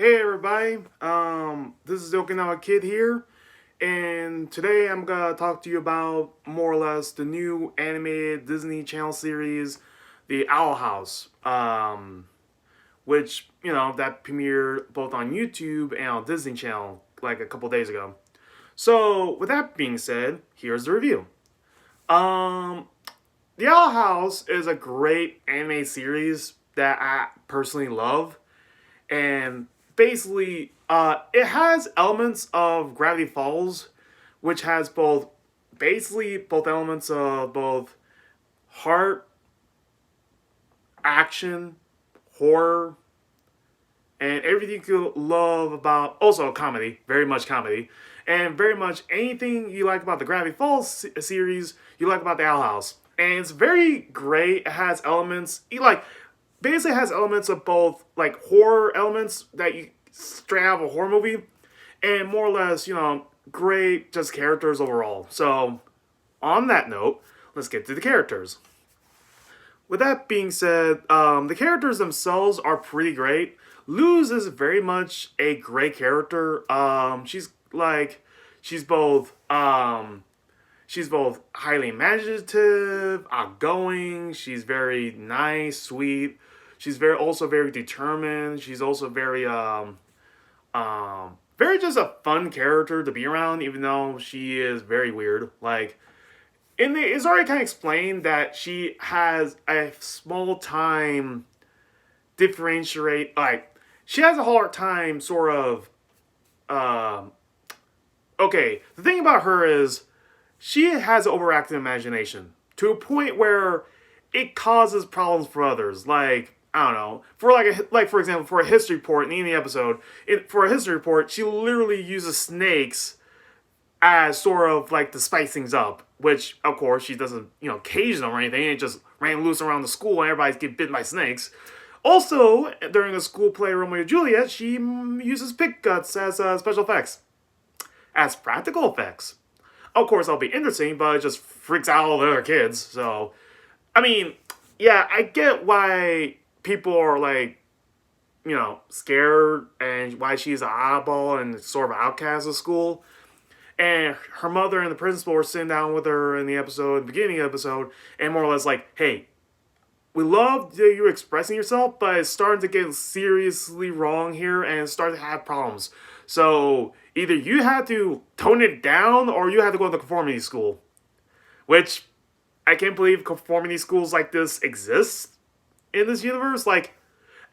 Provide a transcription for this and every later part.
Hey everybody, this is Theokinawakid here, and today I'm gonna talk to you about more or less the new animated Disney Channel series, The Owl House, which, that premiered both on YouTube and on Disney Channel like a couple days ago. So, with that being said, here's the review. Um, The Owl House is a great anime series that I personally love, and basically it has elements of Gravity Falls, which has both elements of both heart, action, horror, and everything you love about, also comedy, very much comedy, and very much anything you like about the Gravity Falls series you like about the Owl House. And it's very great. It has elements you like, basically has elements of both like horror elements that you straight out of a horror movie, and more or less, great just characters overall. So on that note, let's get to the characters. With that being said, the characters themselves are pretty great. Luz is very much a great character. She's both she's both highly imaginative, outgoing. She's very nice, sweet. She's very determined. She's also very just a fun character to be around, even though she is very weird. It's already kind of explained that she has a small time differentiate. Like, she has a hard time sort of. Uh, okay, the thing about her is she has an overactive imagination to a point where it causes problems for others. Like, I don't know, for example, for a history report in the episode, for a history report, she literally uses snakes as sort of like to spice things up. Which, of course, she doesn't, cage them or anything. It just ran loose around the school and everybody's getting bitten by snakes. Also, during the school play Romeo and Juliet, she uses pig guts as special effects, as practical effects. Of course, that'll be interesting, but it just freaks out all the other kids. So, I mean, yeah, I get why people are like, scared, and why she's an oddball and sort of an outcast of school. And her mother and the principal were sitting down with her in the episode, the beginning of the episode, and more or less like, hey, we love that you're expressing yourself, but it's starting to get seriously wrong here and it's starting to have problems. So either you have to tone it down or you have to go to the conformity school. Which, I can't believe conformity schools like this exist in this universe. Like,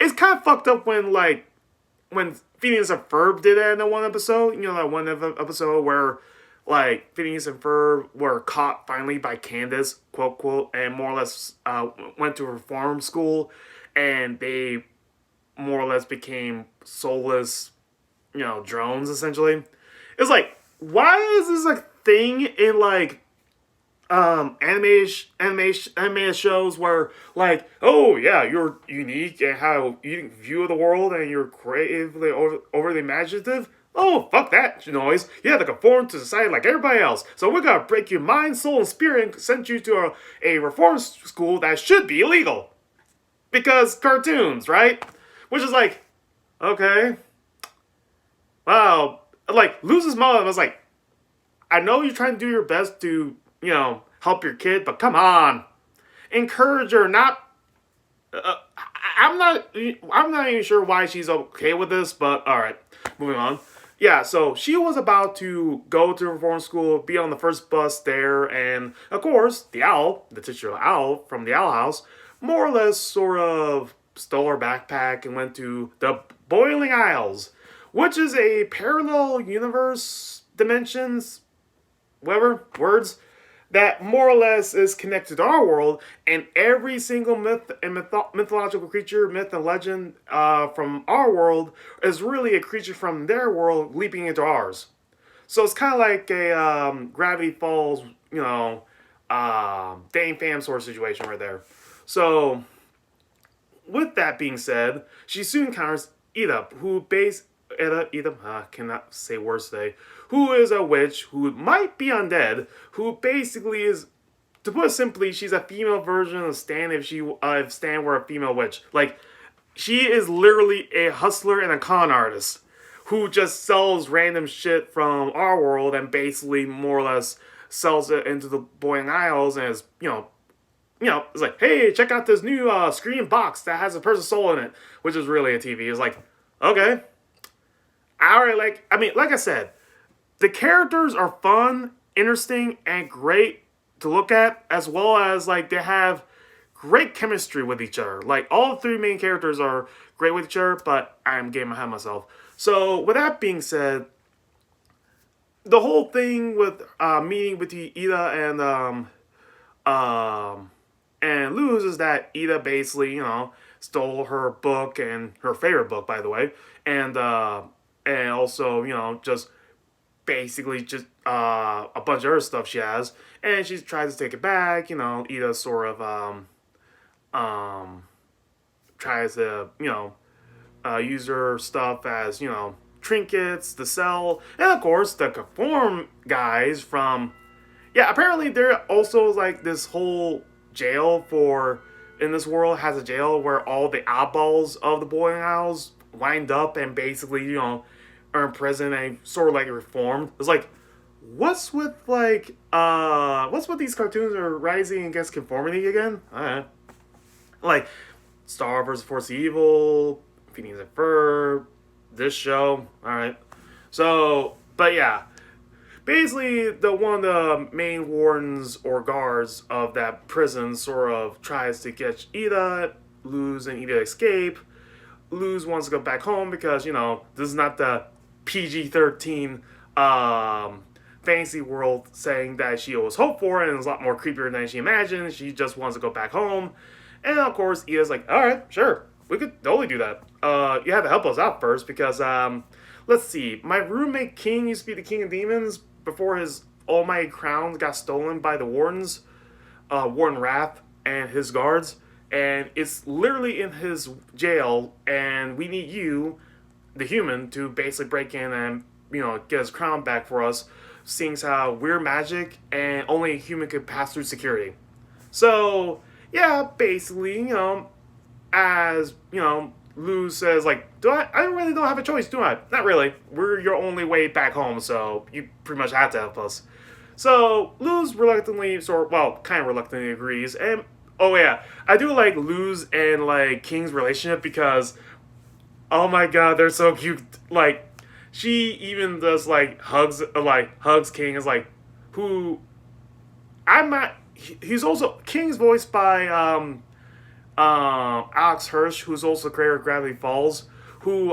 it's kind of fucked up when Phineas and Ferb did that in that one episode. That one episode where, like, Phineas and Ferb were caught finally by Candace, quote, quote, and more or less went to reform school, and they more or less became soulless, drones, essentially. It's like, why is this a thing in, like, animated shows where, like, oh yeah, you're unique and how you view the world and you're creatively overly imaginative. Oh, fuck that noise. You have to conform to society like everybody else. So we're gonna break your mind, soul, and spirit and send you to a reform school that should be illegal. Because cartoons, right? Which is like, okay. Wow. Like, Luz's mom was like, I know you're trying to do your best to, help your kid, but come on. Encourage her, not. I'm not even sure why she's okay with this, but alright. Moving on. Yeah, so she was about to go to reform school, be on the first bus there, and of course, the owl, the titular owl from the Owl House, more or less sort of stole her backpack and went to the Boiling Isles, which is a parallel universe, dimensions, whatever, words, that more or less is connected to our world, and every single myth and mythological creature, myth and legend from our world is really a creature from their world leaping into ours. So it's kind of like a Gravity Falls, Dane Fam sort of situation right there. So, with that being said, she soon encounters Ida, cannot say words today, who is a witch who might be undead, who basically is, to put it simply, she's a female version of Stan if Stan were a female witch. Like, she is literally a hustler and a con artist who just sells random shit from our world and basically more or less sells it into the Boying Isles and is, it's like, hey, check out this new screen box that has a person's soul in it, which is really a TV. It's like, okay. I already like I said, the characters are fun, interesting, and great to look at, as well as like they have great chemistry with each other. Like all the three main characters are great with each other, but I'm getting ahead of myself. So with that being said, the whole thing with meeting with Ida and Luz is that Ida basically, stole her book and her favorite book, by the way, and also, just basically just a bunch of other stuff she has, and she tries to take it back. Ida sort of tries to use her stuff as trinkets to sell, and of course the conform guys from apparently there also is like this whole jail for in this world has a jail where all the oddballs of the Boying Isles wind up and basically are in prison and sort of like reformed. It's like, what's with these cartoons are rising against conformity again? Alright. Like Star vs. Force Evil, Phineas and Ferb, this show. Alright. So, but yeah. Basically, one of the main wardens or guards of that prison sort of tries to get Ida, Luz, and Ida escape. Luz wants to go back home because, this is not the PG-13 fantasy world saying that she always hoped for, and it's a lot more creepier than she imagined. She just wants to go back home. And of course, Ida's like, alright, sure, we could totally do that. You have to help us out first because, let's see, my roommate King used to be the king of demons before his almighty crown got stolen by the wardens, Warden Wrath and his guards. And it's literally in his jail, and we need you, the human, to basically break in and, get his crown back for us, seeing as how we're magic and only a human could pass through security. So, yeah, basically, as, Luz says, like, I really don't have a choice, do I? Not really. We're your only way back home, so you pretty much have to help us. So, Luz reluctantly, kind of reluctantly agrees. And, oh yeah, I do like Luz and, like, King's relationship because, oh my god, they're so cute. Like, she even does, like, hugs King, is like, who, I'm not, he's also, King's voiced by, Alex Hirsch, who's also the creator of Gravity Falls, who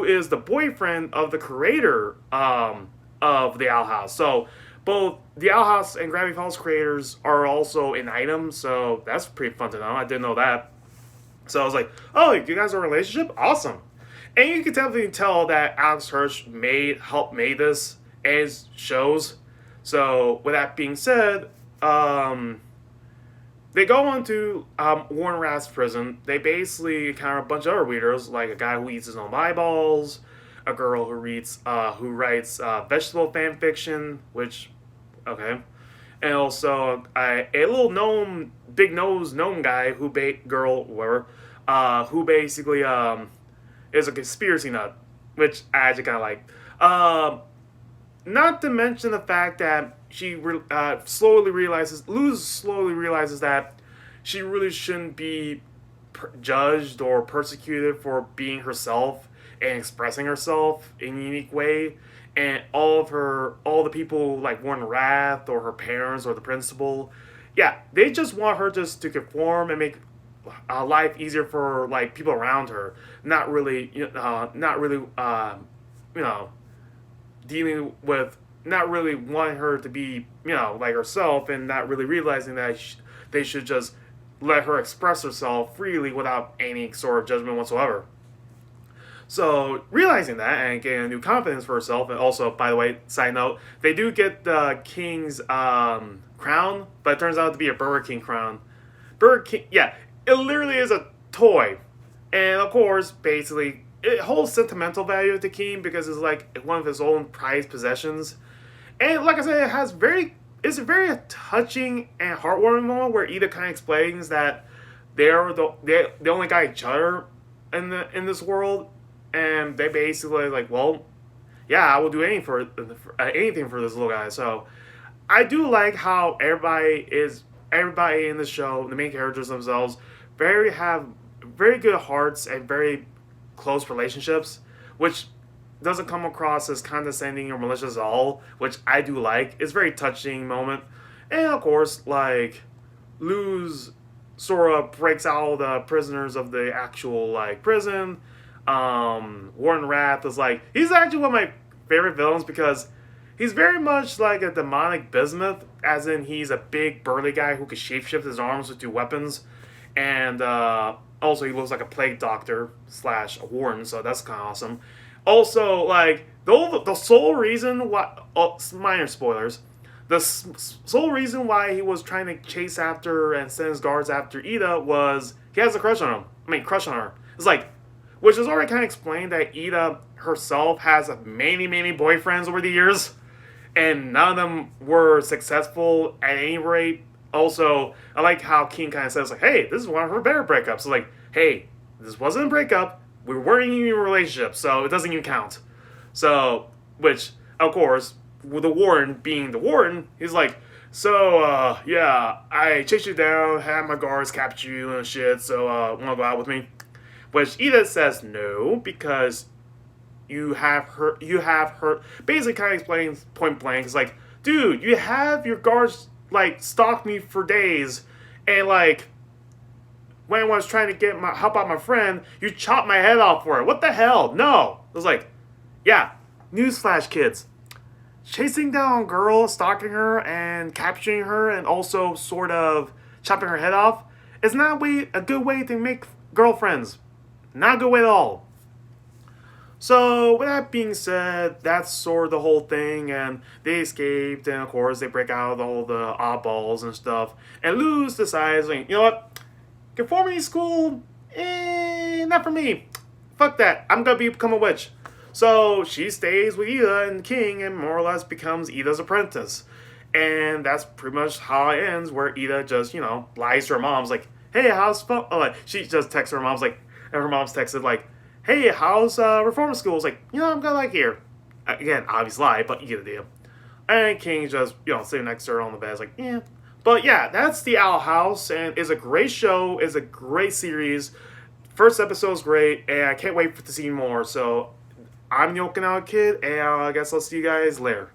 is the boyfriend of the creator of the Owl House. So both the Owl House and Gravity Falls creators are also in items, so that's pretty fun to know. I didn't know that. So I was like, oh, you guys are in a relationship? Awesome. And you can definitely tell that Alex Hirsch helped made this as shows. So with that being said, they go into Warren Rath's prison. They basically encounter a bunch of other weirdos, like a guy who eats his own eyeballs, a girl who writes vegetable fan fiction, which, okay, and also a little gnome, big nose gnome guy who basically is a conspiracy nut, which I actually kind of like. Not to mention the fact that Luz slowly realizes that she really shouldn't be judged or persecuted for being herself and expressing herself in a unique way. And all the people like Warren Rath or her parents or the principal, they just want her just to conform and make life easier for like people around her. Not really, dealing with not really wanting her to be, like herself, and not really realizing that they should just let her express herself freely without any sort of judgment whatsoever. So, realizing that and getting a new confidence for herself, and also, by the way, side note, they do get the King's crown, but it turns out to be a Burger King crown. Burger King, it literally is a toy. And of course, basically, it holds sentimental value to King because it's like one of his own prized possessions. And like I said, it's a very touching and heartwarming moment where Ida kind of explains that they only got each other in this world, and they basically like, well, yeah, I will do anything for this little guy. So I do like how everybody in the show, the main characters themselves, have very good hearts and very close relationships, which doesn't come across as condescending or malicious at all, which I do like. It's a very touching moment. And of course, like, Luz Sora breaks out the prisoners of the actual like prison. Warren Rath is like, he's actually one of my favorite villains because he's very much like a demonic bismuth, as in he's a big burly guy who can shapeshift his arms with two weapons, and also he looks like a plague doctor slash a warden, so that's kind of awesome. Also, like the sole reason why, minor spoilers, the sole reason why he was trying to chase after and send his guards after Ida was he has a crush on him. Crush on her. It's like, which is already kind of explained that Ida herself has many boyfriends over the years, and none of them were successful at any rate. Also, I like how King kind of says, like, hey, this is one of her better breakups. So, like, hey, this wasn't a breakup. We weren't even in a relationship, so it doesn't even count. So, which, of course, with the warden being the warden, he's like, so, yeah, I chased you down, had my guards capture you and shit, so, wanna go out with me? Which Edith says no, because you have her, basically kind of explains point blank, it's like, dude, you have your guards, like, stalk me for days, and, like, when I was trying to help out my friend, you chopped my head off for it. What the hell? No. It was like, yeah, newsflash, kids. Chasing down a girl, stalking her, and capturing her, and also sort of chopping her head off is not a good way to make girlfriends. Not a good way at all. So, with that being said, that's sort of the whole thing, and they escaped, and of course, they break out of all the oddballs and stuff, and Luz decides, like, you know what? Conformity school, not for me. Fuck that. I'm gonna become a witch. So she stays with Ida and the king and more or less becomes Ida's apprentice. And that's pretty much how it ends, where Ida just, lies to her mom's like, hey, how's fun? She just texts her mom's like, and her mom's texted like, hey, how's reform school? It's like, I'm gonna like here. Again, obvious lie, but you get the deal. And King just, sitting next to her on the bed is like, yeah. But yeah, that's the Owl House, and it's a great show, it's a great series. First episode is great, and I can't wait to see more. So, I'm the Okinawa Kid, and I guess I'll see you guys later.